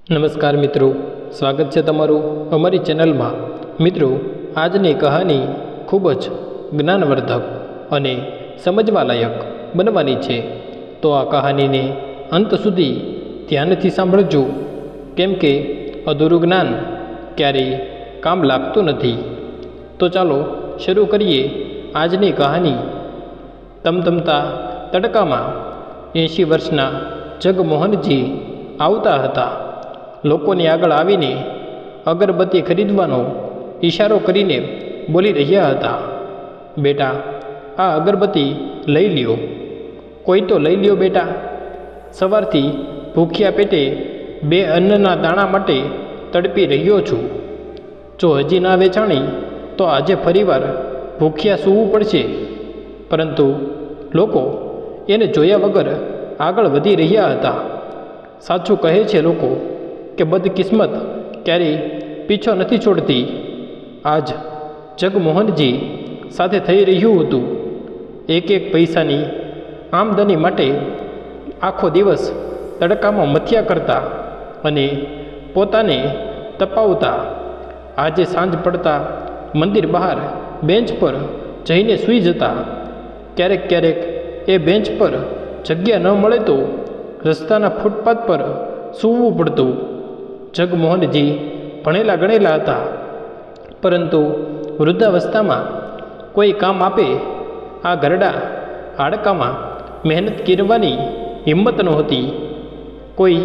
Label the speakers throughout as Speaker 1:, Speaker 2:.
Speaker 1: નમસ્કાર મિત્રો, સ્વાગત છે તમારું અમારી ચેનલમાં। મિત્રો, આજની કહાની ખૂબ જ જ્ઞાનવર્ધક અને સમજવાલાયક બનવાની છે, તો આ કહાનીને અંત સુધી ધ્યાનથી સાંભળજો, કેમ કે અધૂરું જ્ઞાન ક્યારેય કામ લાગતું નથી। તો ચાલો શરૂ કરીએ આજની કહાની। તમતમતા તડકામાં 80 વર્ષના જગમોહનજી આવતા હતા। લોકોની આગળ આવીને અગરબત્તી ખરીદવાનો ઈશારો કરીને બોલી રહ્યા હતા, બેટા, આ અગરબત્તી લઈ લ્યો, કોઈ તો લઈ લ્યો બેટા। સવારથી ભૂખ્યા પેટે 2 અન્નના દાણા માટે તડપી રહ્યો છું। જો હજી ના વેચાણી તો આજે ફરીવાર ભૂખ્યા સૂવું પડશે। પરંતુ લોકો એને જોયા વગર આગળ વધી રહ્યા હતા। સાચું કહે છે લોકો કે બદકિસ્મત ક્યારેય પીછો નથી છોડતી। આજ જગમોહનજી સાથે થઈ રહ્યું હતું। એક પૈસાની આમદની માટે આખો દિવસ તડકામાં મથ્યા કરતા અને પોતાને તપાવતા। આજે સાંજ પડતા મંદિર બહાર બેન્ચ પર જઈને સૂઈ જતા। ક્યારેક ક્યારેક એ બેન્ચ પર જગ્યા ન મળે તો રસ્તાના ફૂટપાથ પર સૂવું પડતું। જગમોહનજી ભણેલા ગણેલા હતા, પરંતુ વૃદ્ધાવસ્થામાં કોઈ કામ આપે આ ઘરડા હાડકામાં મહેનત કરવાની હિંમત નહોતી। કોઈ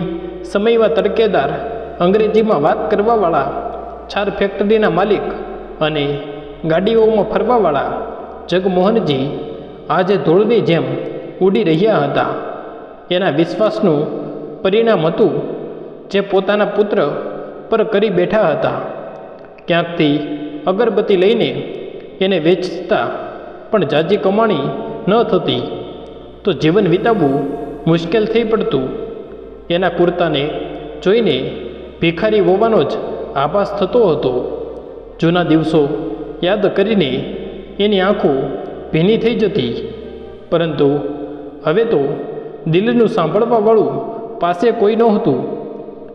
Speaker 1: સમયમાં તડકેદાર અંગ્રેજીમાં વાત કરવાવાળા, છાર ફેક્ટરીના માલિક અને ગાડીઓમાં ફરવાવાળા જગમોહનજી આજે ધૂળની જેમ ઉડી રહ્યા હતા। એના વિશ્વાસનું પરિણામ હતું જે પોતાના પુત્ર પર કરી બેઠા હતા। ક્યાંકથી અગરબત્તી લઈને એને વેચતા પણ જાજી કમાણી ન થતી તો જીવન વિતાવવું મુશ્કેલ થઈ પડતું। એના કુર્તાને જોઈને ભિખારી હોવાનો જ આભાસ થતો હતો। જૂના દિવસો યાદ કરીને એની આંખો ભીની થઈ જતી, પરંતુ હવે તો દિલનું સાંભળવાવાળું પાસે કોઈ નહોતું।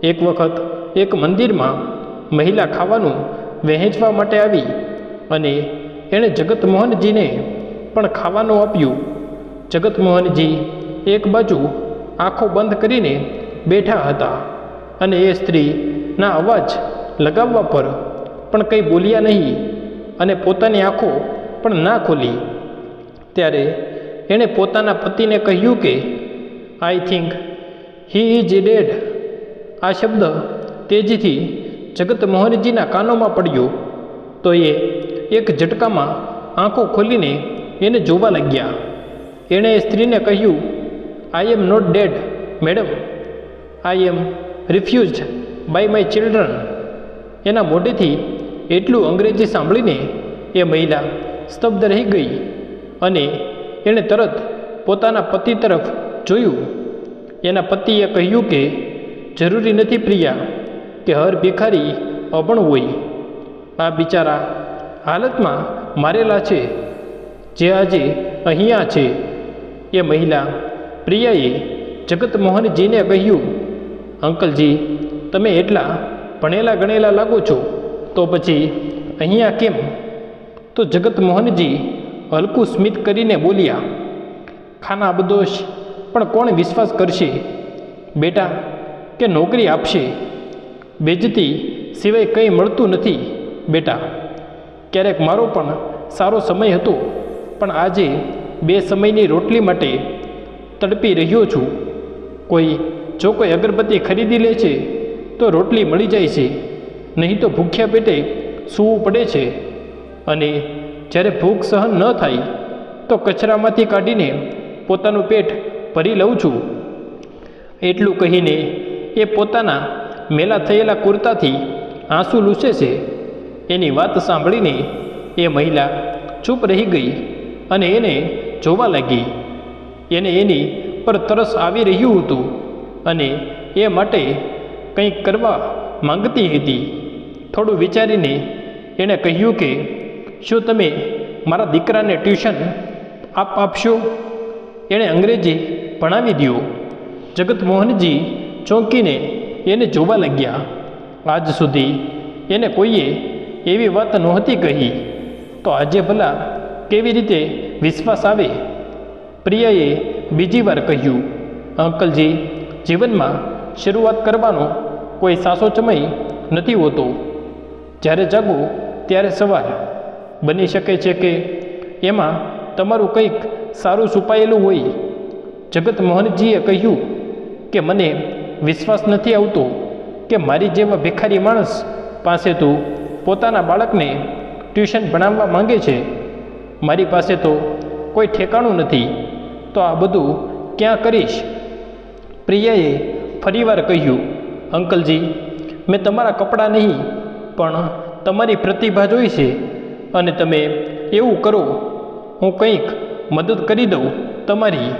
Speaker 1: એક વખત એક મંદિરમાં મહિલા ખાવાનું વહેંચવા માટે આવી અને એણે જગતમોહનજીને પણ ખાવાનું આપ્યું। જગતમોહનજી એક બાજુ આંખો બંધ કરીને બેઠા હતા અને એ સ્ત્રીના અવાજ લગાવવા પર પણ કંઈ બોલ્યા નહીં અને પોતાની આંખો પણ ના ખોલી। ત્યારે એણે પોતાના પતિને કહ્યું કે I think he is dead. આ શબ્દ તેજીથી જગતમોહનજીના કાનોમાં પડ્યો તો એ એક ઝટકામાં આંખો ખોલીને એને જોવા લાગ્યા। એણે એ સ્ત્રીને કહ્યું, I am not dead madam, I am refused by my children. એના મોઢેથી એટલું અંગ્રેજી સાંભળીને એ મહિલા સ્તબ્ધ રહી ગઈ અને એણે તરત પોતાના પતિ તરફ જોયું। એના પતિએ કહ્યું કે જરૂરી નથી પ્રિયા કે હર ભિખારી અભણ હોય। આ બિચારા હાલતમાં મારેલા છે જે આજે અહીંયા છે। એ મહિલા પ્રિયાએ જગતમોહનજીને કહ્યું, અંકલજી, તમે એટલા ભણેલા ગણેલા લાગો છો તો પછી અહીંયા કેમ? તો જગતમોહનજી હલકું સ્મિત કરીને બોલ્યા, ખાના બદોશ પણ કોણ વિશ્વાસ કરશે બેટા કે નોકરી આપશે? બેજતી સિવાય કંઈ મળતું નથી બેટા। ક્યારેક મારો પણ સારો સમય હતો, પણ આજે 2 સમયની રોટલી માટે તડપી રહ્યો છું। જો કોઈ અગરબત્તી ખરીદી લે છે તો રોટલી મળી જાય છે, નહીં તો ભૂખ્યા પેટે સૂવું પડે છે। અને જ્યારે ભૂખ સહન ન થાય તો કચરામાંથી કાઢીને પોતાનું પેટ ભરી લઉં છું। એટલું કહીને એ પોતાના મેલા થયેલા કુર્તાથી આંસુ લૂછે છે। એની વાત સાંભળીને એ મહિલા ચૂપ રહી ગઈ અને એને જોવા લાગી। એને એની પર તરસ આવી રહ્યું હતું અને એ માટે કંઈક કરવા માંગતી હતી। થોડું વિચારીને એણે કહ્યું કે શું તમે મારા દીકરાને ટ્યુશન આપશો? એણે અંગ્રેજી ભણાવી દો। જગતમોહનજી ચોંકીને એને જોવા લાગ્યા. આજ સુધી એને કોઈએ એવી વાત નહોતી કહી, તો આજે ભલા કેવી રીતે વિશ્વાસ આવે? પ્રિયાએ બીજી વાર કહ્યું, અંકલજી, જીવનમાં શરૂઆત કરવાનો કોઈ સાસો સમય નથી હોતો. જ્યારે જાગો ત્યારે સવાર બની શકે છે કે એમાં તમારું કંઈક સારું છુપાયેલું હોય. જગત મોહનજીએ કહ્યું કે મને વિશ્વાસ નથી આવતો કે મારી જેવા ભિખારી માણસ પાસે તું પોતાના બાળકને ટ્યુશન ભણાવવા માંગે છે. મારી પાસે તો કોઈ ઠેકાણું નથી, તો આ બધું ક્યાં કરીશ? પ્રિયાએ ફરીવાર કહ્યું, અંકલજી, મેં તમારા કપડાં નહીં પણ તમારી પ્રતિભા જોઈ છે, અને તમે એવું કરો, હું કંઈક મદદ કરી દઉં તમારી,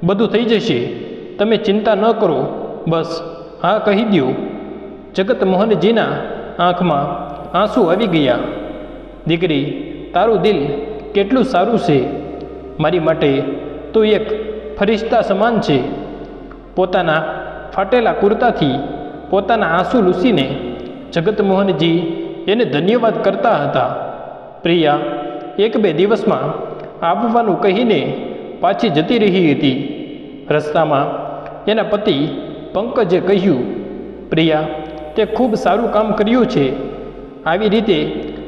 Speaker 1: બધું થઈ જશે. તમે ચિંતા ન કરો, બસ હા કહી દો. જગત મોહનજીના આંખમાં આંસુ આવી ગયા. દીકરી, તારું દિલ કેટલું સારું છે. મારી માટે તો એક ફરિશ્તા સમાન છે. પોતાના ફાટેલા કુર્તાથી પોતાના આંસુ લૂસીને જગત મોહનજી એને ધન્યવાદ કરતા હતા. પ્રિયા 1-2 દિવસમાં આવવાનું કહીને પાછી જતી રહી હતી. રસ્તામાં એના પતિ પંકજે કહ્યું, પ્રિયા, તે ખૂબ સારું કામ કર્યું છે. આવી રીતે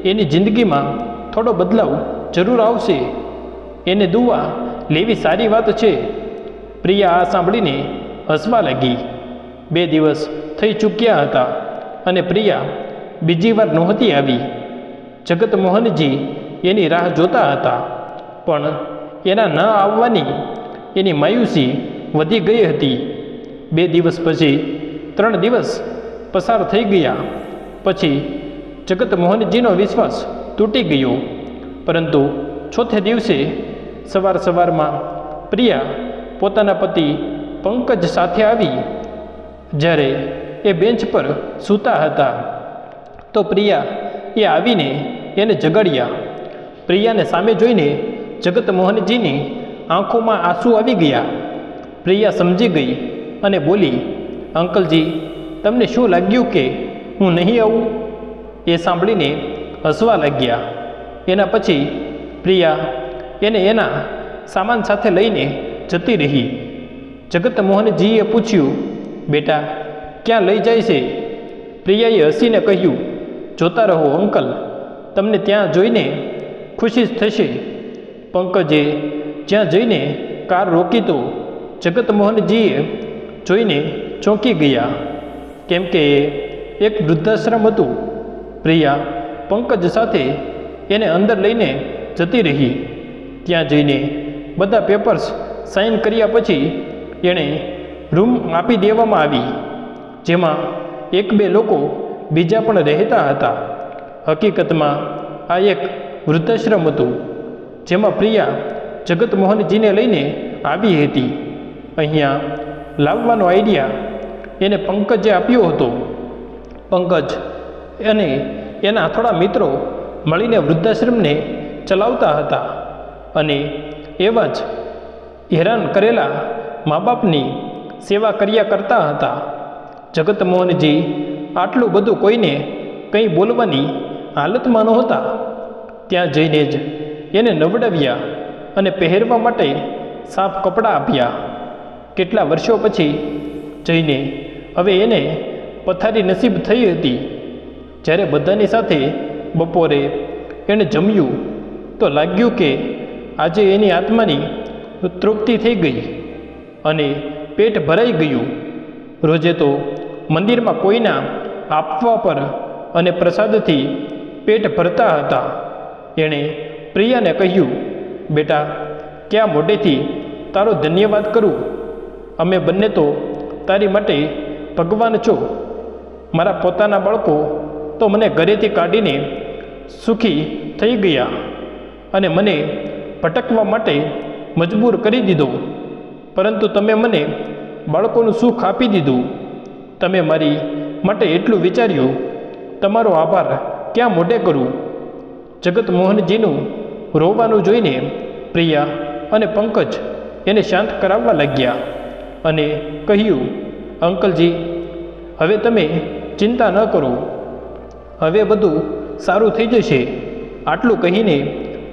Speaker 1: એની જિંદગીમાં થોડો બદલાવ જરૂર આવશે. એને દુઆ લેવી સારી વાત છે. પ્રિયા આ સાંભળીને હસવા લાગી. 2 દિવસ થઈ ચૂક્યા હતા અને પ્રિયા બીજી વાર નહોતી આવી. જગત મોહનજી એની રાહ જોતા હતા, પણ એના ન આવવાની એની માયુસી વધી ગઈ હતી. 2 દિવસ પછી 3 દિવસ પસાર થઈ ગયા. પછી જગત મોહનજીનો વિશ્વાસ તૂટી ગયો. પરંતુ 4થે દિવસે સવારમાં પ્રિયા પોતાના પતિ પંકજ સાથે આવી. જ્યારે એ બેન્ચ પર સૂતા હતા તો પ્રિયા એ આવીને એને જગાડ્યા. પ્રિયાને સામે જોઈને જગત મોહનજીની આંખોમાં આંસુ આવી ગયા. પ્રિયા સમજી ગઈ અને બોલી, અંકલજી, તમને શું લાગ્યું કે હું નહીં આવું? એ સાંભળીને હસવા લાગ્યા. એના પછી પ્રિયા એને એના સામાન સાથે લઈને જતી રહી. જગત મોહનજીએ પૂછ્યું, બેટા, ક્યાં લઈ જાય છે? પ્રિયાએ હસીને કહ્યું, જોતા રહો અંકલ, તમને ત્યાં જોઈને ખુશી થશે. પંકજે જ્યાં જઈને કાર રોકી તો જગત મોહનજીએ જોઈને ચોંકી ગયા, કેમ કે એ એક વૃદ્ધાશ્રમ હતું. પ્રિયા પંકજ સાથે એને અંદર લઈને જતી રહી. ત્યાં જઈને બધા પેપર્સ સાઇન કર્યા પછી એણે રૂમ આપી દેવામાં આવી, જેમાં 1-2 લોકો બીજા પણ રહેતા હતા. હકીકતમાં આ એક વૃદ્ધાશ્રમ હતું, જેમાં પ્રિયા જગત મોહનજીને લઈને આવી હતી. અહીંયા લાવવાનો આઈડિયા એને પંકજે આપ્યો હતો. પંકજ અને એના થોડા મિત્રો મળીને વૃદ્ધાશ્રમને ચલાવતા હતા અને એવા જ હેરાન કરેલા મા બાપની સેવા કર્યા કરતા હતા. જગત મોહનજી આટલું બધું કોઈને કંઈ બોલવાની હાલતમાં નહોતા. ત્યાં જઈને જ એને નવડાવ્યા અને પહેરવા માટે સાફ કપડાં આપ્યા. કેટલા વર્ષો પછી જઈને હવે એને પથારી નસીબ થઈ હતી. જ્યારે બધાની સાથે બપોરે એણે જમ્યું તો લાગ્યું કે આજે એની આત્માની તૃપ્તિ થઈ ગઈ અને પેટ ભરાઈ ગયું. રોજે તો મંદિરમાં કોઈના આપવા પર અને પ્રસાદથી પેટ ભરતા હતા. એણે પ્રિયાને કહ્યું, બેટા, ક્યાં મોઢેથી તારો ધન્યવાદ કરું? અમે બંને તો તારી માટે ભગવાન છો. મારા પોતાના બાળકો તો મને ઘરેથી કાઢીને સુખી થઈ ગયા અને મને ભટકવા માટે મજબૂર કરી દીધો, પરંતુ તમે મને બાળકોનું સુખ આપી દીધું. તમે મારી માટે એટલું વિચાર્યું. તમારો આભાર ક્યાં મોઢે કરું? જગત મોહનજીનું રોવાનું જોઈને પ્રિયા અને પંકજ એને શાંત કરાવવા લાગ્યા અને કહ્યું, અંકલજી, હવે તમે ચિંતા ન કરો, હવે બધું સારું થઈ જશે. આટલું કહીને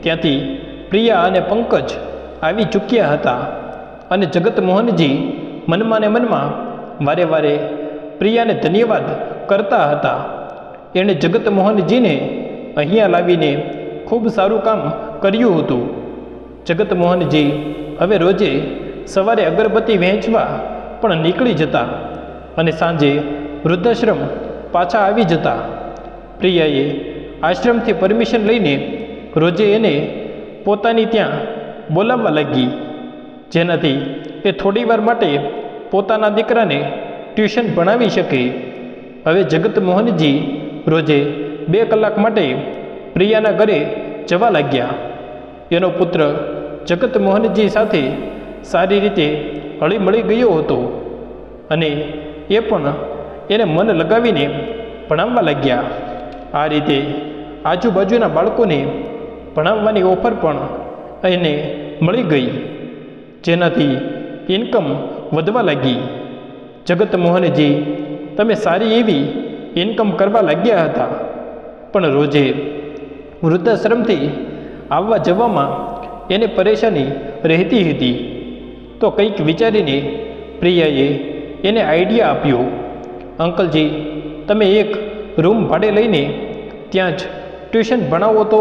Speaker 1: ત્યાંથી પ્રિયા અને પંકજ આવી ચૂક્યા હતા અને જગતમોહનજી મનમાં ને મનમાં વારે વારે પ્રિયાને ધન્યવાદ કરતા હતા. એણે જગતમોહનજીને અહીંયા લાવીને ખૂબ સારું કામ કર્યું હતું. જગતમોહનજી હવે રોજે સવારે અગરબત્તી વહેંચવા પણ નીકળી જતા અને સાંજે વૃદ્ધાશ્રમ પાછા આવી જતા. પ્રિયાએ આશ્રમથી પરમિશન લઈને રોજે એને પોતાની ત્યાં બોલાવવા લાગી, જેનાથી એ થોડીવાર માટે પોતાના દીકરાને ટ્યુશન ભણાવી શકે. હવે જગતમોહનજી રોજે 2 કલાક માટે પ્રિયાના ઘરે જવા લાગ્યા. એનો પુત્ર જગતમોહનજી સાથે સારી રીતે હળીમળી ગયો હતો અને એ પણ એને મન લગાવીને ભણાવવા લાગ્યા. આ રીતે આજુબાજુના બાળકોને ભણાવવાની ઓફર પણ એને મળી ગઈ, જેનાથી ઇન્કમ વધવા લાગી. જગતમોહનજી તમે સારી એવી ઇન્કમ કરવા લાગ્યા હતા, પણ રોજે વૃદ્ધાશ્રમથી આવવા જવામાં એને પરેશાની રહેતી હતી. તો કંઈક વિચારીને પ્રિયાએ એને આઈડિયા આપ્યો, અંકલજી તમે એક રૂમ ભાડે લઈને ત્યાં જ ટ્યુશન ભણાવો તો.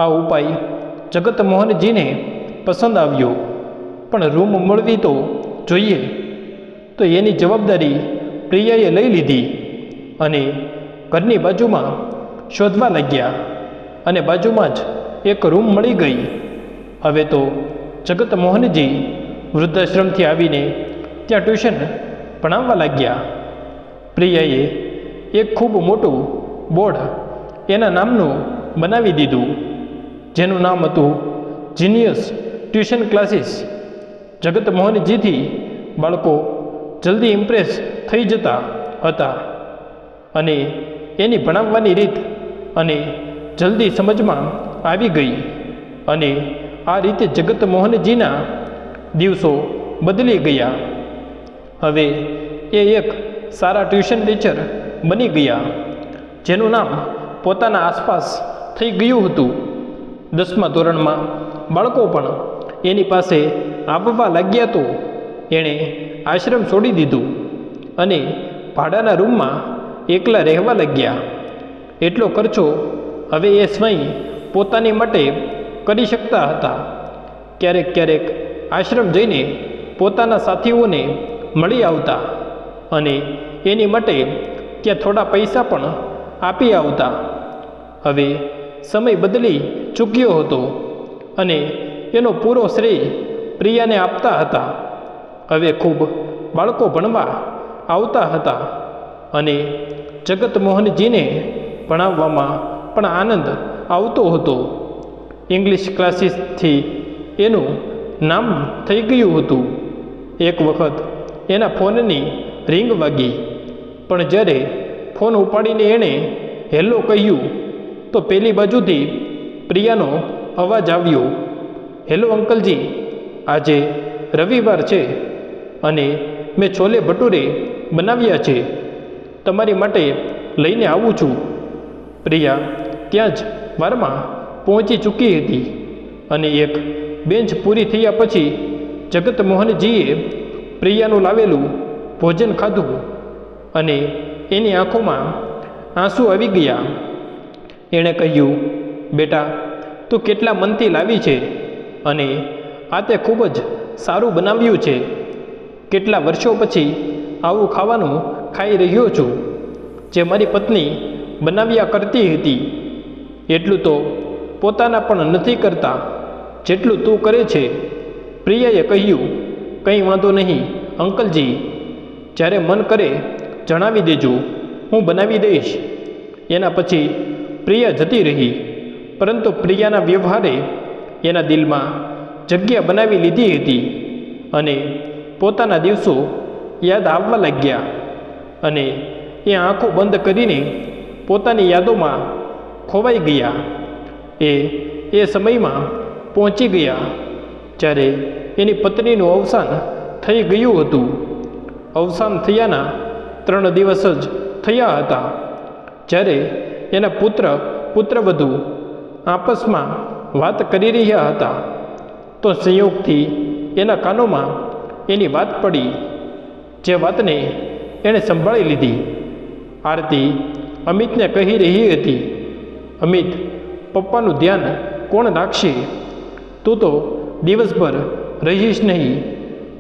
Speaker 1: આ ઉપાય જગતમોહનજીને પસંદ આવ્યો, પણ રૂમ મળવી તો જોઈએ. તો એની જવાબદારી પ્રિયાએ લઈ લીધી અને ઘરની બાજુમાં શોધવા લાગ્યા અને બાજુમાં જ એક રૂમ મળી ગઈ. હવે તો જગતમોહનજી વૃદ્ધાશ્રમથી આવીને ત્યાં ટ્યુશન ભણાવવા લાગ્યા. પ્રિયાએ એક ખૂબ મોટું બોર્ડ એના નામનું બનાવી દીધું, જેનું નામ હતું જીનિયસ ટ્યુશન ક્લાસીસ. જગતમોહનજીથી બાળકો જલ્દી ઇમ્પ્રેસ થઈ જતા હતા અને એની ભણાવવાની રીત અને જલ્દી સમજમાં આવી ગઈ અને આ રીતે જગતમોહનજીના દિવસો બદલી ગયા. હવે એ એક સારા ટ્યુશન ટીચર બની ગયા, જેનું નામ પોતાના આસપાસ થઈ ગયું હતું. 10મા ધોરણમાં બાળકો પણ એની પાસે આવવા લાગ્યા તો એણે આશ્રમ છોડી દીધું અને ભાડાના રૂમમાં એકલા રહેવા લાગ્યા. એટલો ખર્ચો હવે એ સ્વયં પોતાની માટે કરી શકતા હતા. ક્યારેક ક્યારેક આશ્રમ જઈને પોતાના સાથીઓને મળી આવતા અને એની માટે ત્યાં થોડા પૈસા પણ આપી આવતા. હવે સમય બદલી ચૂક્યો હતો અને એનો પૂરો શ્રેય પ્રિયાને આપતા હતા. હવે ખૂબ બાળકો ભણવા આવતા હતા અને જગતમોહનજીને ભણાવવામાં પણ આનંદ આવતો હતો. ઇંગ્લિશ ક્લાસીસથી એનું નામ થઈ ગયું હતું. એક વખત એના ફોનની રિંગ વાગી, પણ જ્યારે ફોન ઉપાડીને એણે હેલો કહ્યું તો પેલી બાજુથી પ્રિયાનો અવાજ આવ્યો, હેલો અંકલજી, આજે રવિવાર છે અને મેં છોલે ભટુરે બનાવ્યા છે, તમારી માટે લઈને આવું છું. પ્રિયા ત્યાં જ વારમાં પહોંચી ચૂકી હતી અને એક બેન્ચ પૂરી થયા પછી જગતમોહનજીએ પ્રિયાનું લાવેલું ભોજન ખાધું અને એની આંખોમાં આંસુ આવી ગયા. એણે કહ્યું, બેટા તું કેટલા મનથી લાવી છે અને આ તે ખૂબ જ સારું બનાવ્યું છે. કેટલા વર્ષો પછી આવું ખાવાનું ખાઈ રહ્યો છું, જે મારી પત્ની બનાવ્યા કરતી હતી. એટલું તો પોતાના પણ નથી કરતા જેટલું તું કરે છે. પ્રિયાએ કહ્યું, કંઈ વાંધો નહીં અંકલજી, જ્યારે મન કરે જણાવી દેજો, હું બનાવી દઈશ. એના પછી પ્રિયા જતી રહી, પરંતુ પ્રિયાના વ્યવહારે એના દિલમાં જગ્યા બનાવી લીધી હતી અને પોતાના દિવસો યાદ આવવા લાગ્યા અને એ આંખો બંધ કરીને પોતાની યાદોમાં ખોવાઈ ગયા. એ સમયમાં પહોંચી ગયા જ્યારે એની પત્નીનું અવસાન થઈ ગયું હતું. અવસાન થયાના 3 દિવસ જ થયા હતા જ્યારે એના પુત્રવધુ આપસમાં વાત કરી રહ્યા હતા તો સંયોગથી એના કાનોમાં એની વાત પડી, જે વાતને એણે સંભાળી લીધી. આરતી અમિતને કહી રહી હતી, અમિત, પપ્પાનું ધ્યાન કોણ રાખશે? તું તો દિવસભર રહીશ નહીં,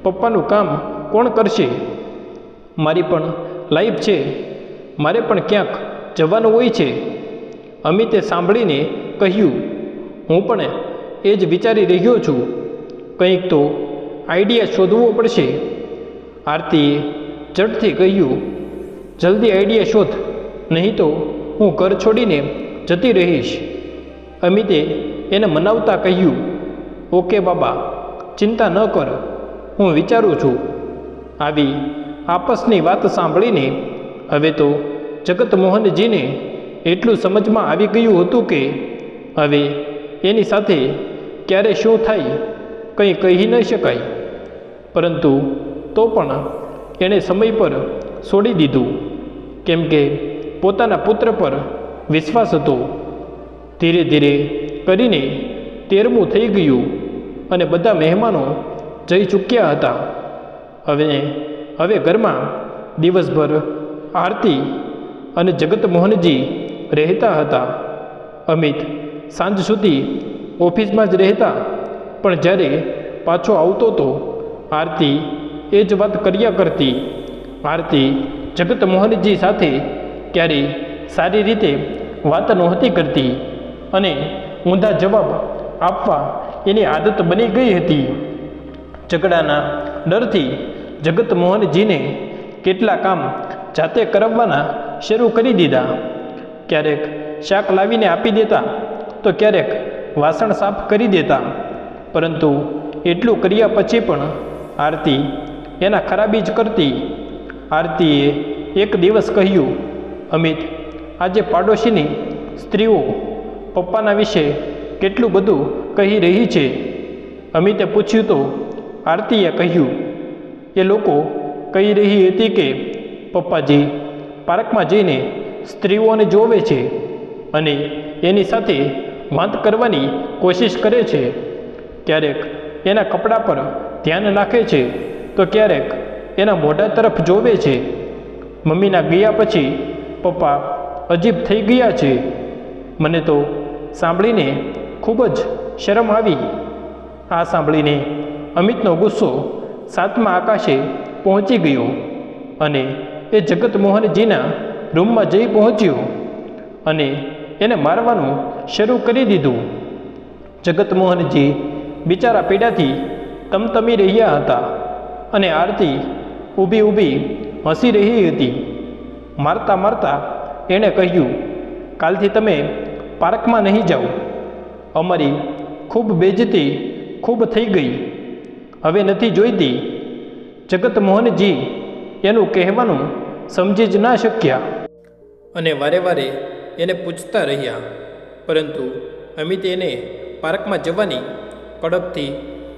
Speaker 1: પપ્પાનું કામ કોણ કરશે? મારી પણ લાઈફ છે, મારે પણ ક્યાંક જવાનું હોય છે. અમિતે સાંભળીને કહ્યું, હું પણ એ જ વિચારી રહ્યો છું, કંઈક તો આઈડિયા શોધવો પડશે. આરતીએ ઝટથી કહ્યું, જલ્દી આઈડિયા શોધ, નહીં તો હું ઘર છોડીને જતી રહીશ. અમિતે એને મનાવતા કહ્યું, ઓકે બાબા, ચિંતા ન કર, હું વિચારું છું. આવી આપસની વાત સાંભળીને હવે તો જગતમોહનજીને એટલું સમજમાં આવી ગયું હતું કે હવે એની સાથે ક્યારે શું થાય કંઈ કહી ન શકાય. પરંતુ તો પણ એણે સમય પર છોડી દીધું, કેમ કે પોતાના પુત્ર પર વિશ્વાસ હતો. ધીરે ધીરે કરીને 13મું થઈ ગયું અને બધા મહેમાનો જઈ ચૂક્યા હતા. હવે ઘરમાં દિવસભર આરતી અને જગતમોહનજી રહેતા હતા. અમિત સાંજ સુધી ઓફિસમાં જ રહેતા, પણ જ્યારે પાછો આવતો તો આરતી એ જ વાત કર્યા કરતી. આરતી જગતમોહનજી સાથે ક્યારેય સારી રીતે વાત નહોતી કરતી અને ઊંધા જવાબ આપવા એની આદત બની ગઈ હતી. ઝઘડાના ડરથી જગતમોહનજીને કેટલા કામ જાતે કરાવવાના શરૂ કરી દીધા. ક્યારેક શાક લાવીને આપી દેતા તો ક્યારેક વાસણ સાફ કરી દેતા. પરંતુ એટલું કર્યા પછી પણ આરતી એના ખરાબી જ કરતી. આરતીએ એક દિવસ કહ્યું, અમિત, આજે પાડોશીની સ્ત્રીઓ પપ્પાના વિશે કેટલું બધું કહી રહી છે. અમિતે પૂછ્યું તો આરતીએ કહ્યું, એ લોકો કહી રહી હતી કે પપ્પાજી પાર્કમાં જઈને સ્ત્રીઓને જોવે છે અને એની સાથે વાત કરવાની કોશિશ કરે છે. ક્યારેક એના કપડા પર ધ્યાન રાખે છે તો ક્યારેક એના મોઢા તરફ જોવે છે. મમ્મીના ગયા પછી પપ્પા અજીબ થઈ ગયા છે. મને તો સાંભળીને ખૂબ જ શરમ આવી. આ સાંભળીને અમિતનો ગુસ્સો 7મા આકાશે પહોંચી ગયો અને એ જગતમોહનજીના રૂમમાં જઈ પહોંચ્યો અને એને મારવાનું શરૂ કરી દીધું. જગતમોહનજી બિચારા પીડાથી તમતમી રહ્યા હતા અને આરતી ઊભી હસી રહી હતી. મારતા મારતા એણે કહ્યું, કાલથી તમે પાર્કમાં નહીં જાઓ. અમારી ખૂબ બેઇજ્જતી ખૂબ થઈ ગઈ, હવે નથી જોઈતી. જગતમોહનજી એનું કહેવાનું સમજી જ ના શક્યા અને વારે વારે એને પૂછતા રહ્યા. પરંતુ અમિતે એને પાર્કમાં જવાની કડકથી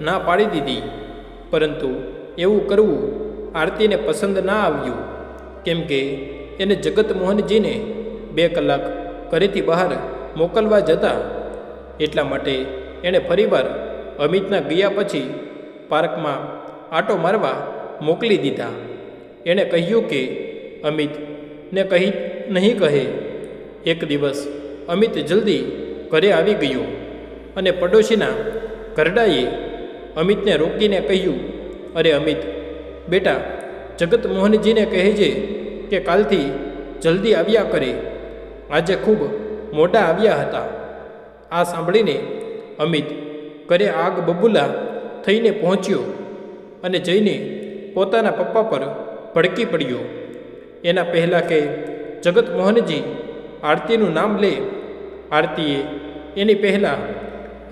Speaker 1: ના પાડી દીધી. પરંતુ એવું કરવું આરતીને પસંદ ના આવ્યું, કેમ કે એને જગતમોહનજીને 2 કલાક ઘરેથી બહાર મોકલવા જતા. એટલા માટે એણે ફરીવાર અમિતના ગયા પછી પાર્કમાં આંટો મારવા મોકલી દીધા. એણે કહ્યું કે અમિતને કહી નહીં કહે. એક દિવસ અમિત જલ્દી ઘરે આવી ગયો અને પડોશીના ઘરડાએ અમિતને રોકીને કહ્યું, અરે અમિત બેટા, જગતમોહનજીને કહેજે કે કાલથી જલ્દી આવ્યા કરે. આજે ખૂબ મોડા આવ્યા હતા. આ સાંભળીને અમિત ઘરે આગ બબૂલા થઈને પહોંચ્યો અને જઈને પોતાના પપ્પા પર ભડકી પડ્યો. એના પહેલાં કે જગતમોહનજી આરતીનું નામ લે, આરતીએ એની પહેલાં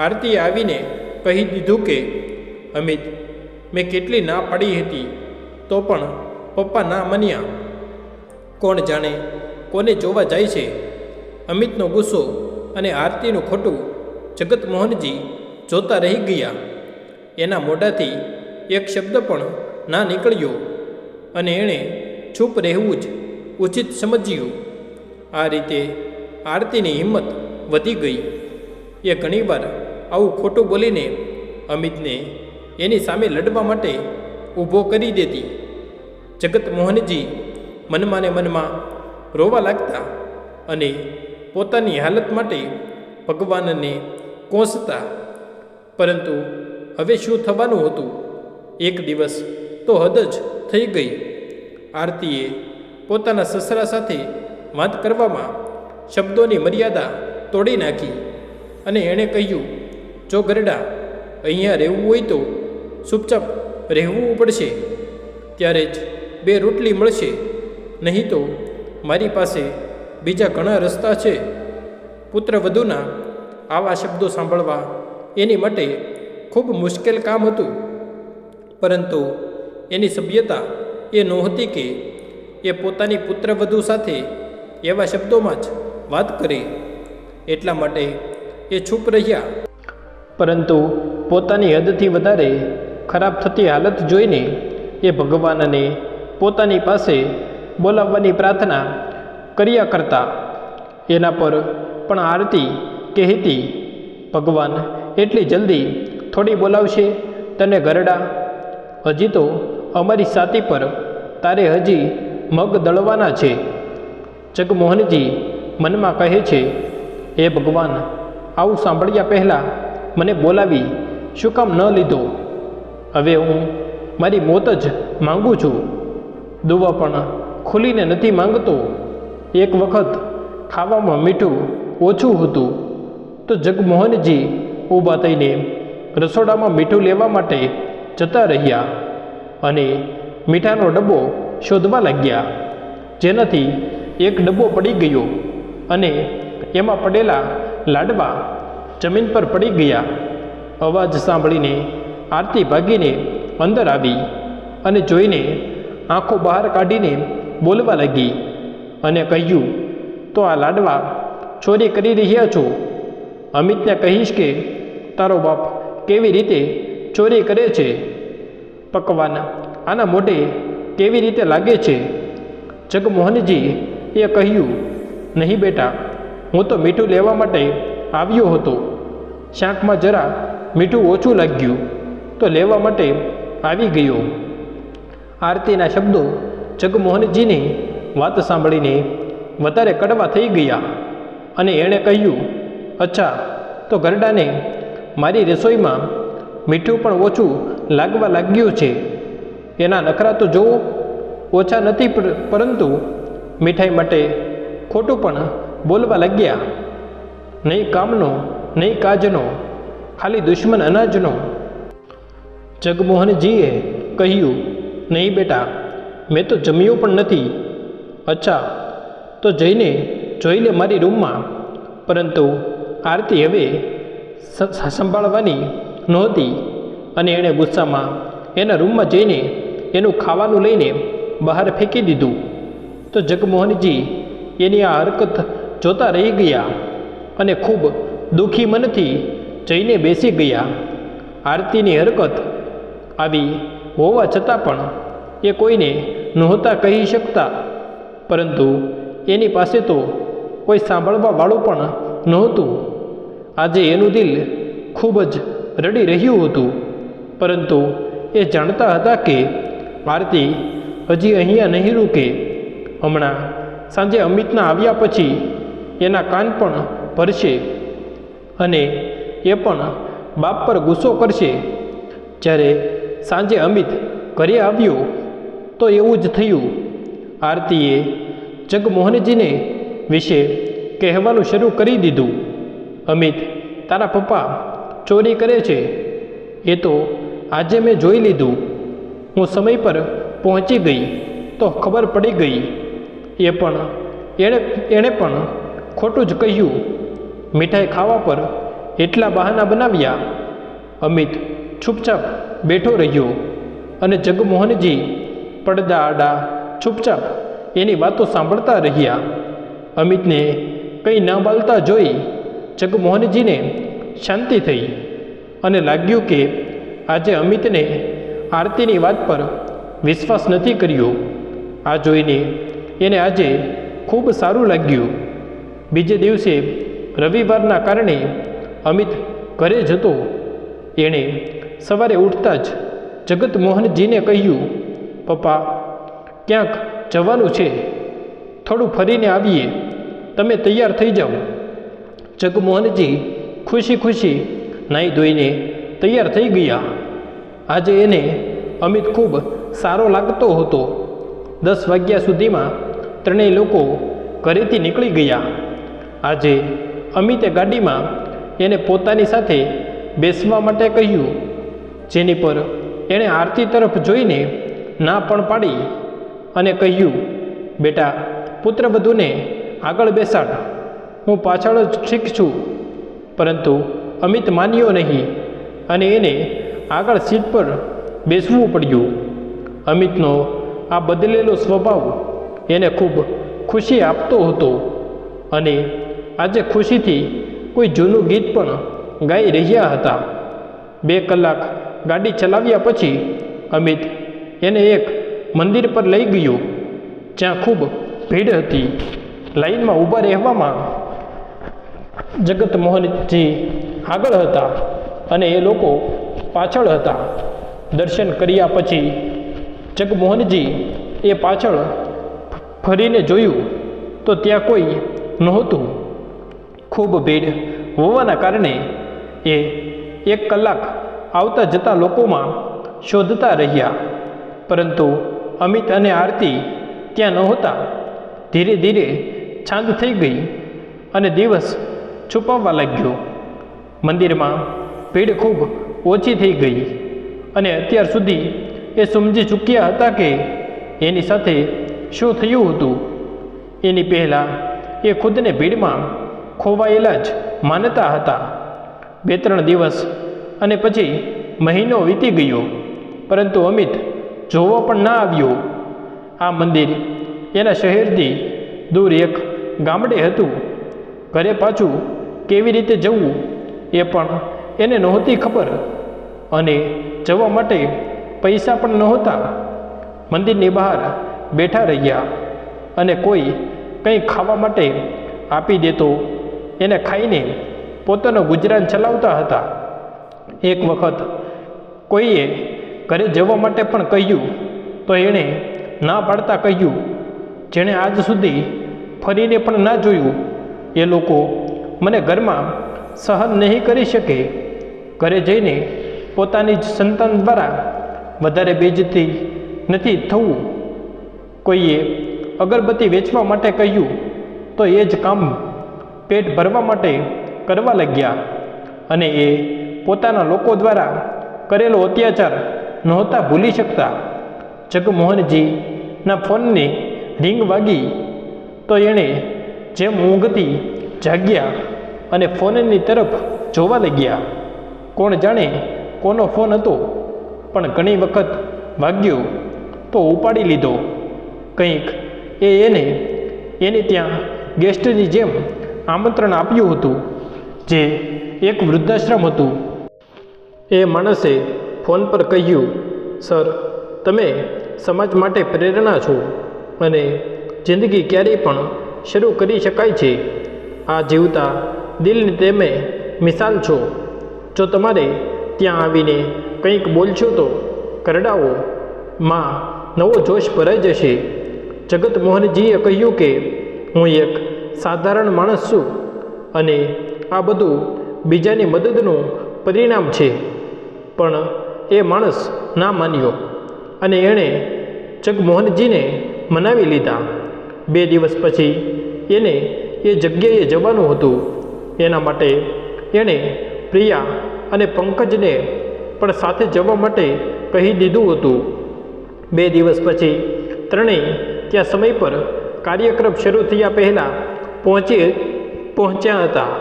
Speaker 1: આરતીએ આવીને કહી દીધું કે અમિત, મેં કેટલી ના પાડી હતી તો પણ પપ્પા ના માન્યા. કોણ જાણે કોને જોવા જાય છે. અમિતનો ગુસ્સો અને આરતીનું ખોટું જગતમોહનજી જોતા રહી ગયા. એના મોઢાથી એક શબ્દ પણ ના નીકળ્યો અને એણે ચૂપ રહેવું જ ઉચિત સમજ્યું. આ રીતે આરતીની હિંમત વધી ગઈ. એ ઘણીવાર આવું ખોટું બોલીને અમિતને એની સામે લડવા માટે ઊભો કરી દેતી. જગતમોહનજી મનમાં ને મનમાં રોવા લાગતા અને પોતાની હાલત માટે ભગવાનને કોસતા. પરંતુ હવે શું થવાનું હતું? એક દિવસ તો હદ જ થઈ ગઈ. આરતીએ પોતાના સસરા સાથે વાત કરવામાં શબ્દોની મર્યાદા તોડી નાખી અને એણે કહ્યું, જો ગરડા અહીંયા રહેવું હોય તો ચૂપચાપ રહેવું પડશે. ત્યારે જ 2 રોટલી મળશે, નહીં તો મારી પાસે બીજા ઘણા રસ્તા છે. પુત્રવધૂના આવા શબ્દો સાંભળવા એની માટે ખૂબ મુશ્કેલ કામ હતું. પરંતુ એની સભ્યતા એ નહોતી કે એ પોતાની પુત્રવધુ સાથે એવા શબ્દોમાં જ વાત કરે. એટલા માટે એ ચૂપ રહ્યા. પરંતુ પોતાની હદથી વધારે ખરાબ થતી હાલત જોઈને એ ભગવાનને પોતાની પાસે બોલાવવાની પ્રાર્થના કર્યા કરતા. એના પર પણ આરતી કહેતી, ભગવાન એટલી જલ્દી થોડી બોલાવશે તને ગરડા? હજી તો અમારી છાતી પર તારે હજી મગ દળવાના છે. જગમોહનજી મનમાં કહે છે, હે ભગવાન, આવું સાંભળ્યા પહેલાં મને બોલાવી શું કામ ન લીધો? હવે હું મારી મોત જ માંગુ છું. દુવા પણ ખુલીને નથી માંગતો. એક વખત ખાવામાં મીઠું ઓછું હતું તો જગમોહનજી ઊભા થઈને રસોડામાં મીઠું લેવા માટે જતા રહ્યા અને મીઠાનો ડબ્બો શોધવા લાગ્યા. જેનાથી એક ડબ્બો પડી ગયો અને એમાં પડેલા લાડવા જમીન પર પડી ગયા. અવાજ સાંભળીને આરતી ભાગીને અંદર આવી અને જોઈને આંખો બહાર કાઢીને બોલવા લાગી અને કહ્યું, તો આ લાડવા ચોરી કરી રહ્યા છો? અમિતને કહીશ કે તારો બાપ કેવી રીતે ચોરી કરે છે? પકવાન આના મોઢે કેવી રીતે લાગે છે? જગમોહનજી એ કહ્યું, નહીં બેટા, હું તો મીઠું લેવા માટે આવ્યો હતો. શાકમાં જરા મીઠું ઓછું લાગ્યું તો લેવા માટે આવી ગયો. આરતીના શબ્દો જગમોહનજીની વાત સાંભળીને વધારે કડવા થઈ ગયા અને એણે કહ્યું, અચ્છા, તો ગરડાને મારી રસોઈમાં મીઠું પણ ઓછું લાગવા લાગ્યું છે. એના નખરા તો જોવો, ઓછા નથી પરંતુ મીઠાઈ માટે ખોટું પણ બોલવા લાગ્યા. નહીં કામનો નહીં કાજનો, ખાલી દુશ્મન અનાજનો. જગમોહનજીએ કહ્યું, નહીં બેટા, મેં તો જમ્યું પણ નથી. અચ્છા, તો જઈને જોઈ લે મારી રૂમમાં. પરંતુ આરતી હવે સંભાળવાની નહોતી અને એણે ગુસ્સામાં એના રૂમમાં જઈને એનું ખાવાનું લઈને બહાર ફેંકી દીધું. તો જગમોહનજી એની આ હરકત જોતા રહી ગયા અને ખૂબ દુઃખી મનથી જઈને બેસી ગયા. આરતીની હરકત આવી હોવા છતાં પણ એ કોઈને નહોતા કહી શકતા. પરંતુ એની પાસે તો કોઈ સાંભળવાવાળું પણ નહોતું. આજે એનું દિલ ખૂબ જ રડી રહ્યું હતું. પરંતુ એ જાણતા હતા કે આરતી હજી અહીંયા નહીં રૂકે. હમણાં સાંજે અમિતના આવ્યા પછી એના કાન પણ ભરશે અને એ પણ બાપ પર ગુસ્સો કરશે. જ્યારે સાંજે અમિત ઘરે આવ્યો તો એવું જ થયું. આરતીએ જગમોહનજીને વિશે કહેવાનું શરૂ કરી દીધું. અમિત તારા પપ્પા ચોરી કરે છે એ તો આજે મેં જોઈ લીધું. હું સમય પર પહોંચી ગઈ તો ખબર પડી ગઈ. એ પણ એણે પણ ખોટું જ કહ્યું. મીઠાઈ ખાવા પર એટલા બહાના બનાવ્યા. અમિત ચૂપચાપ બેઠો રહ્યો અને જગમોહનજી પડદા આડા ચૂપચાપ એની વાતો સાંભળતા રહ્યા. અમિતને કંઈ ન બોલતા જોઈ જગમોહનજીને શાંતિ થઈ અને લાગ્યું કે આજે અમિતને આરતીની વાત પર વિશ્વાસ નથી કર્યો. આ જોઈને એને આજે ખૂબ સારું લાગ્યું. બીજે દિવસે રવિવારના કારણે અમિત ઘરે જ હતો. એણે સવારે ઉઠતા જ જગતમોહનજીને કહ્યું, પપ્પા, ક્યાંક જવાનું છે, થોડું ફરીને આવીએ, તમે તૈયાર થઈ જાઓ. જગમોહનજી ખુશી ખુશી નાહી ધોઈને તૈયાર થઈ ગયા. આજે એને અમિત ખૂબ સારો લાગતો હતો. 10 વાગ્યા સુધીમાં ત્રણેય લોકો ઘરેથી નીકળી ગયા. આજે અમિતે ગાડીમાં એને પોતાની સાથે બેસવા માટે કહ્યું, જેની પર એણે આરતી તરફ જોઈને ના પણ પાડી અને કહ્યું, બેટા, પુત્રવધૂને આગળ બેસાડ, હું પાછળ જ ઠીક છું. પરંતુ અમિત માન્યો નહીં અને એને આગળ સીટ પર બેસવું પડ્યું. અમિતનો આ બદલેલો સ્વભાવ એને ખૂબ ખુશી આપતો હતો અને આજે ખુશીથી કોઈ જૂનું ગીત પણ ગાઈ રહ્યા હતા. 2 કલાક ગાડી ચલાવ્યા પછી અમિત એને એક મંદિર પર લઈ ગયો, જ્યાં ખૂબ ભીડ હતી. લાઈનમાં ઊભા રહેવામાં જગતમોહનજી આગળ હતા અને એ લોકો પાછળ હતા. દર્શન કર્યા પછી જગમોહનજી એ પાછળ ફરીને જોયું તો ત્યાં કોઈ નહોતું. ખૂબ ભીડ હોવાના કારણે એ 1 કલાક આવતા જતા લોકોમાં શોધતા રહ્યા, પરંતુ અમિત અને આરતી ત્યાં નહોતા. ધીરે ધીરે છાંદ થઈ ગઈ અને દિવસ છુપાવવા લાગ્યો. મંદિરમાં ભીડ ખૂબ ઓછી થઈ ગઈ અને અત્યાર સુધી એ સમજી ચૂક્યા હતા કે એની સાથે શું થયું હતું. એની પહેલાં એ ખુદને ભીડમાં ખોવાયેલા જ માનતા હતા. 2-3 દિવસ અને પછી મહિનો વીતી ગયો, પરંતુ અમિત જોવા પણ ના આવ્યો. આ મંદિર એના શહેરથી દૂર એક ગામડે હતું. ઘરે પાછું કેવી રીતે જવું એ પણ એને નહોતી ખબર અને જવા માટે પૈસા પણ નહોતા. મંદિરની બહાર બેઠા રહ્યા અને કોઈ કંઈ ખાવા માટે આપી દેતો એને ખાઈને પોતાનું ગુજરાન ચલાવતા હતા. એક વખત કોઈએ ઘરે જવા માટે પણ કહ્યું તો એણે ના પાડતા કહ્યું, જેણે આજ સુધી ફરીને પણ ના જોયું એ લોકો મને ઘરમાં સહન નહીં કરી શકે. ઘરે જઈને પોતાની જ સંતાન દ્વારા વધારે બેઇજ્જતી નથી થવું. કોઈએ અગરબત્તી વેચવા માટે કહ્યું તો એ જ કામ પેટ ભરવા માટે કરવા લાગ્યા અને એ પોતાના લોકો દ્વારા કરેલો અત્યાચાર નહોતા ભૂલી શકતા. જગમોહનજીના ફોનની રિંગ વાગી તો એણે જેમ ઊંઘથી જાગ્યા અને ફોનની તરફ જોવા લાગ્યા. કોણ જાણે કોનો ફોન હતો, પણ ઘણી વખત વાગ્યો તો ઉપાડી લીધો. કંઈક એને ત્યાં ગેસ્ટની જેમ આમંત્રણ આપ્યું હતું, જે એક વૃદ્ધાશ્રમ હતું. એ માણસે ફોન પર કહ્યું, સર, તમે સમાજ માટે પ્રેરણા છો અને જિંદગી ક્યારેય પણ શરૂ કરી શકાય છે. આ જીવતા દિલની તમે મિસાલ છો. જો તમારે ત્યાં આવીને કંઈક બોલશો તો કરડાવો માં નવો જોશ ભરાઈ જશે. જગતમોહનજીએ કહ્યું કે હું એક સાધારણ માણસ છું અને આ બધું બીજાની મદદનું પરિણામ છે. પણ એ માણસ ના માન્યો અને એણે જગમોહનજીને મનાવી લીધા. 2 દિવસ પછી એને એ જગ્યાએ જવાનું હતું. એના માટે એણે પ્રિયા અને પંકજને પણ સાથે જવા માટે કહી દીધું હતું. 2 દિવસ પછી ત્રણેય ત્યાં સમય પર કાર્યક્રમ શરૂ થયા પહેલાં પહોંચ્યા હતા.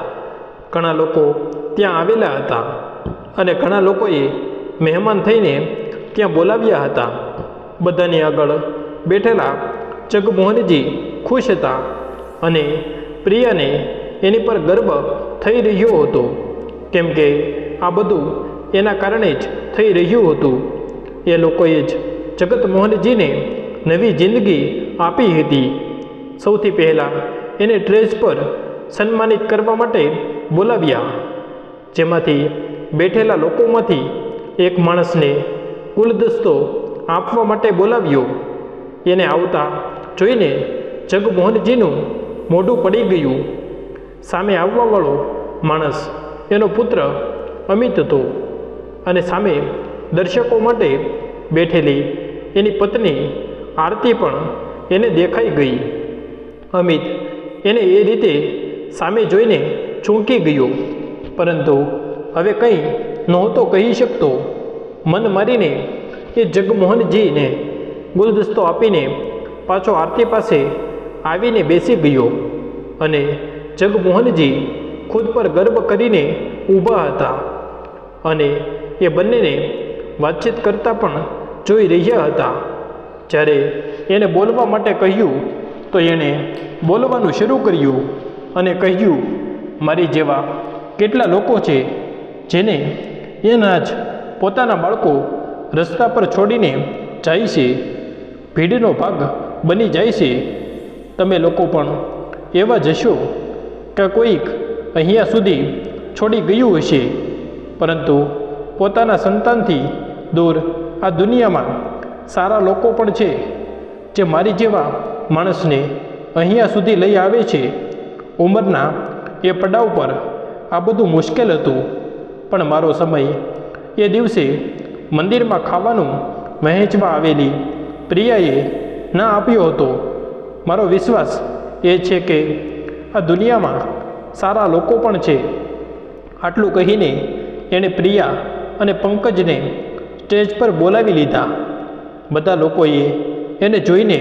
Speaker 1: ઘણા લોકો ત્યાં આવેલા હતા અને ઘણા લોકોએ મહેમાન થઈને ત્યાં બોલાવ્યા હતા. બધાની આગળ બેઠેલા જગમોહનજી ખુશ હતા અને પ્રિયાને એની પર ગર્વ થઈ રહ્યો હતો, કેમ કે આ બધું એના કારણે જ થઈ રહ્યું હતું. એ લોકોએ જ જગતમોહનજીને નવી જિંદગી આપી હતી સૌથી પહેલાં એને સ્ટેજ પર સન્માનિત કરવા માટે બોલાવ્યા, જેમાંથી બેઠેલા લોકોમાંથી એક માણસને ગુલદસ્તો આપવા માટે બોલાવ્યો. એને આવતા જોઈને જગમોહનજીનું મોઢું પડી ગયું. સામે આવવાવાળો માણસ એનો પુત્ર અમિત હતો અને સામે દર્શકો માટે બેઠેલી એની પત્ની આરતી પણ એને દેખાઈ ગઈ. અમિત એને એ રીતે સામે જોઈને ચોંકી ગયો, પરંતુ હવે કંઈ નહોતો કહી શકતો. મન મારીને એ જગમોહનજીને ગુલદસ્તો આપીને પાછો આરતી પાસે આવીને બેસી ગયો અને જગમોહનજી ખુદ પર ગર્વ કરીને ઊભા હતા અને એ બંનેને વાતચીત કરતા પણ જોઈ રહ્યા હતા. જ્યારે એને બોલવા માટે કહ્યું તો એણે બોલવાનું શરૂ કર્યું અને કહ્યું, મારી જેવા કેટલા લોકો છે જેને એના જ પોતાના બાળકો રસ્તા પર છોડીને જાય છે, ભીડનો ભાગ બની જાય છે. તમે લોકો પણ એવા જ હશો કે કોઈક અહીંયા સુધી છોડી ગયું હશે, પરંતુ પોતાના સંતાનથી દૂર આ દુનિયામાં સારા લોકો પણ છે જે મારી જેવા માણસને અહીંયા સુધી લઈ આવે છે. ઉંમરના એ પડાવ પર આ બધું મુશ્કેલ હતું, પણ મારો સમય એ દિવસે મંદિરમાં ખાવાનું વહેંચવા આવેલી પ્રિયાએ ના આપ્યો હતો. મારો વિશ્વાસ એ છે કે આ દુનિયામાં સારા લોકો પણ છે. આટલું કહીને એણે પ્રિયા અને પંકજને સ્ટેજ પર બોલાવી લીધા. બધા લોકોએ એને જોઈને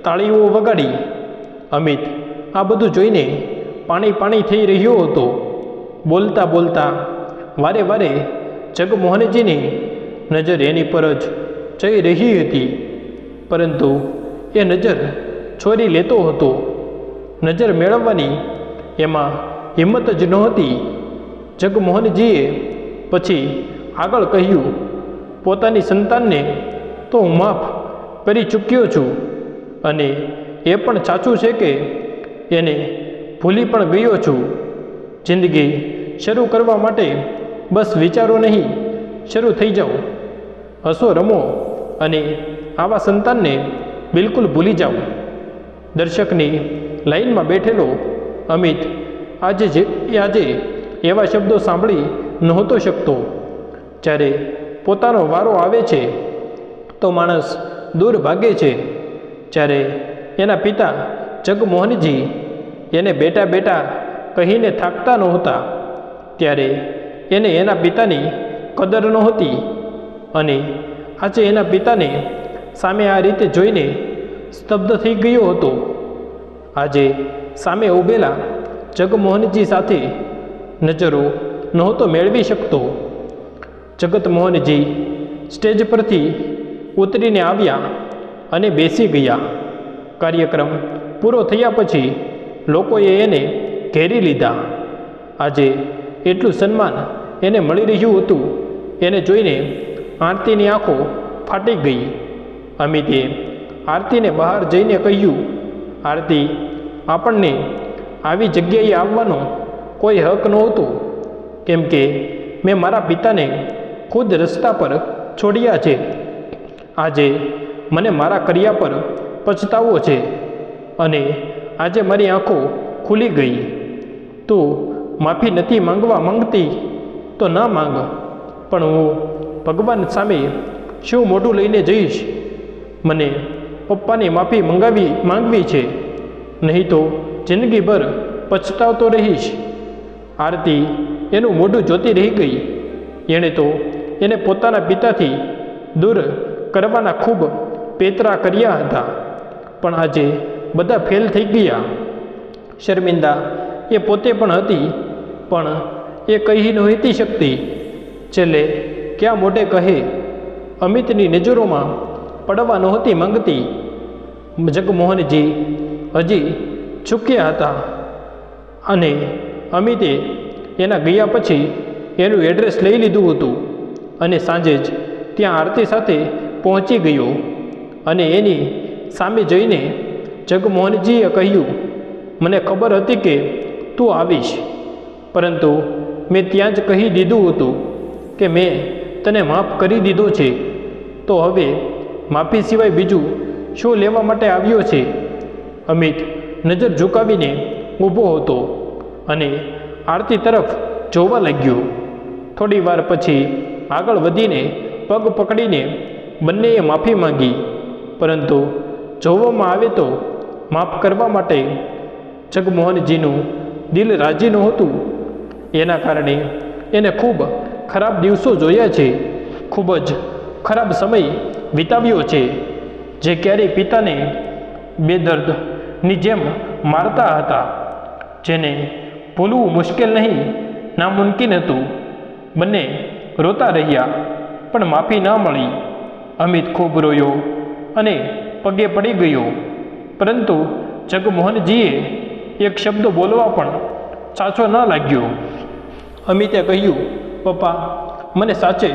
Speaker 1: તાળીઓ વગાડી. અમિત આ બધું જોઈને પાણી થઈ રહ્યો હતો. બોલતા બોલતા વારે વારે જગમોહનજીની નજર એની પર જ જઈ રહી હતી, પરંતુ એ નજર છોરી લેતો હતો. નજર મેળવવાની એમાં હિંમત જ નહોતી. જગમોહનજીએ પછી આગળ કહ્યું, પોતાની સંતાનને તો હું માફ કરી ચૂક્યો છું અને એ પણ સાચું છે કે એને ભૂલી પણ ગયો છું. જિંદગી શરૂ કરવા માટે બસ વિચારો નહીં, શરૂ થઈ જાઓ. હસો રમો અને આવા સંતાનને બિલકુલ ભૂલી જાઓ. દર્શકની લાઈનમાં બેઠેલો અમિત આજે એવા શબ્દો સાંભળી નહોતો શકતો. જ્યારે પોતાનો વારો આવે છે તો માણસ દૂર ભાગે છે. જ્યારે એના પિતા જગમોહનજી એને બેટા બેટા કહીને થાકતા નહોતા, ત્યારે એને એના પિતાની કદર નહોતી અને આજે એના પિતાને સામે આ રીતે જોઈને સ્તબ્ધ થઈ ગયો હતો. આજે સામે ઊભેલા જગમોહનજી સાથે નજરો નહોતો મેળવી શકતો. જગતમોહનજી સ્ટેજ પરથી ઉતરીને આવ્યા અને બેસી ગયા. કાર્યક્રમ પૂરો થયા પછી લોકોએ એને ઘેરી લીધા. આજે એટલું સન્માન એને મળી રહ્યું હતું, એને જોઈને આરતીની આંખો ફાટી ગઈ. અમિતે આરતીને બહાર જઈને કહ્યું, આરતી, આપણને આવી જગ્યાએ આવવાનો કોઈ હક નહોતો, કેમ કે મેં મારા પિતાને ખુદ રસ્તા પર છોડ્યા છે. આજે મને મારા કર્યા પર પછતાવો છે અને આજે મારી આંખો ખુલી ગઈ. તું માફી નથી માંગવા માંગતી તો ના માંગ, પણ હું ભગવાન સામે શું મોઢું લઈને જઈશ? મને પપ્પાની માફી માંગવી છે, નહીં તો જિંદગીભર પછતાવતો રહીશ. આરતી એનું મોઢું જોતી રહી ગઈ. એણે તો એને પોતાના પિતાથી દૂર કરવાના ખૂબ પેતરા કર્યા હતા, પણ આજે બધા ફેલ થઈ ગયા. શર્મિંદા એ પોતે પણ હતી, પણ એ કહી નહોતી શકતી. છેલ્લે ક્યાં મોઢે કહે? અમિતની નજરોમાં પડવા નહોતી માંગતી. જગમોહનજી હજી ચૂક્યા હતા અને અમિતે એના ગયા પછી એનું એડ્રેસ લઈ લીધું હતું અને સાંજે જ ત્યાં આરતી સાથે પહોંચી ગયો અને એની સામે જઈને જગમોહનજીએ કહ્યું, મને ખબર હતી કે તું આવીશ, પરંતુ મેં ત્યાં જ કહી દીધું હતું કે મેં તને માફ કરી દીધો છે, તો હવે માફી સિવાય બીજું શું લેવા માટે આવ્યો છે? અમિત નજર ઝુકાવીને ઊભો હતો અને આરતી તરફ જોવા લાગ્યો. થોડી વાર પછી આગળ વધીને પગ પકડીને બંનેએ માફી માંગી, પરંતુ જોવામાં આવે તો માફ કરવા માટે જગમોહનજીનું દિલ રાજી નહોતું. એના કારણે એને ખૂબ ખરાબ દિવસો જોયા છે, ખૂબ જ ખરાબ સમય વિતાવ્યો છે, જે ક્યારેય પિતાને બેદર્દની જેમ મારતા હતા, જેને ભૂલવું મુશ્કેલ નહીં, નામુમકિન હતું. બંને રોતા રહ્યા, પણ માફી ના મળી. અમિત ખૂબ રોયો અને પગે પડી ગયો, પરંતુ જગમોહનજીએ એક શબ્દ બોલવા પણ સાચો ન લાગ્યો. અમિતે કહ્યું, પપ્પા, મને સાચે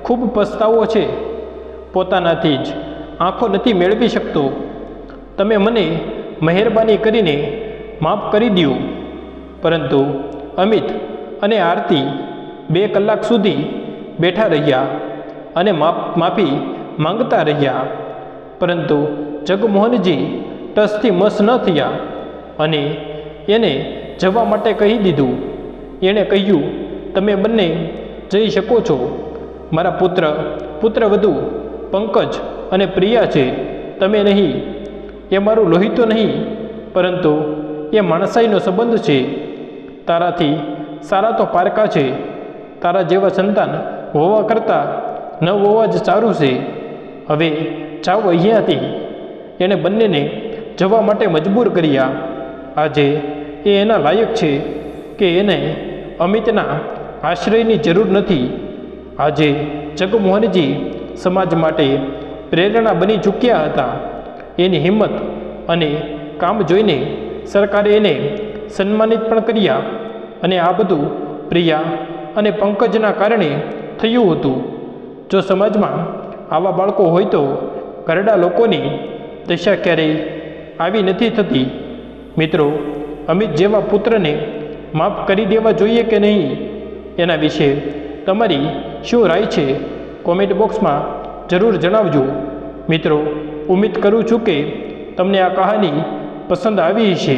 Speaker 1: ખૂબ પસ્તાવો છે. પોતાનાથી જ આંખો નથી મેળવી શકતો. તમે મને મહેરબાની કરીને માફ કરી દો. પરંતુ અમિત અને આરતી 2 કલાક સુધી બેઠા રહ્યા અને માફી માંગતા રહ્યા, પરંતુ જગમોહનજી ટસથી મસ ન થયા અને એને જવા માટે કહી દીધું. એણે કહ્યું, તમે બંને જઈ શકો છો. મારા પુત્રવધુ પંકજ અને પ્રિયા છે, તમે નહીં. એ મારું લોહી તો નહીં, પરંતુ એ માણસાઈનો સંબંધ છે. તારાથી સારા તો પારકા છે. તારા જેવા સંતાન હોવા કરતાં ન હોવા જ સારું છે. હવે જાઓ અહીંયાથી. એણે બંનેને જવા માટે મજબૂર કર્યા. આજે એ એના લાયક છે કે એને અમિતના આશ્રયની જરૂર નથી. આજે જગમોહનજી સમાજ માટે પ્રેરણા બની ચૂક્યા હતા. એની હિંમત અને કામ જોઈને સરકારે એને સન્માનિત પણ કર્યા, અને આ બધું પ્રિયા અને પંકજના કારણે થયું હતું. જો સમાજમાં આવા બાળકો હોય તો ઘરડા લોકોની દશા ક્યારેય આવી નથી થતી. મિત્રો, અમિત જેવા પુત્રને માફ કરી દેવા જોઈએ કે નહીં, એના વિશે તમારી શું રાય છે? કોમેન્ટ બોક્સમાં જરૂર જણાવજો. મિત્રો, ઉમ્મીદ કરું છું કે તમને આ કહાની પસંદ આવી હશે.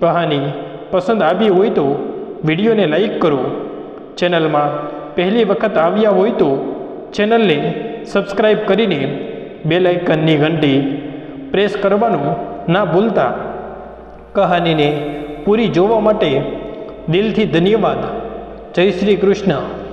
Speaker 1: કહાની પસંદ આવી હોય તો વિડીયોને લાઈક કરો. ચેનલમાં પહેલી વખત આવ્યા હોય તો ચેનલને સબસ્ક્રાઈબ કરીને બેલ આઇકનની ઘંટી પ્રેસ કરવાનું ના ભૂલતા. કહાનીને પૂરી જોવા માટે દિલથી ધન્યવાદ. જય શ્રી કૃષ્ણ.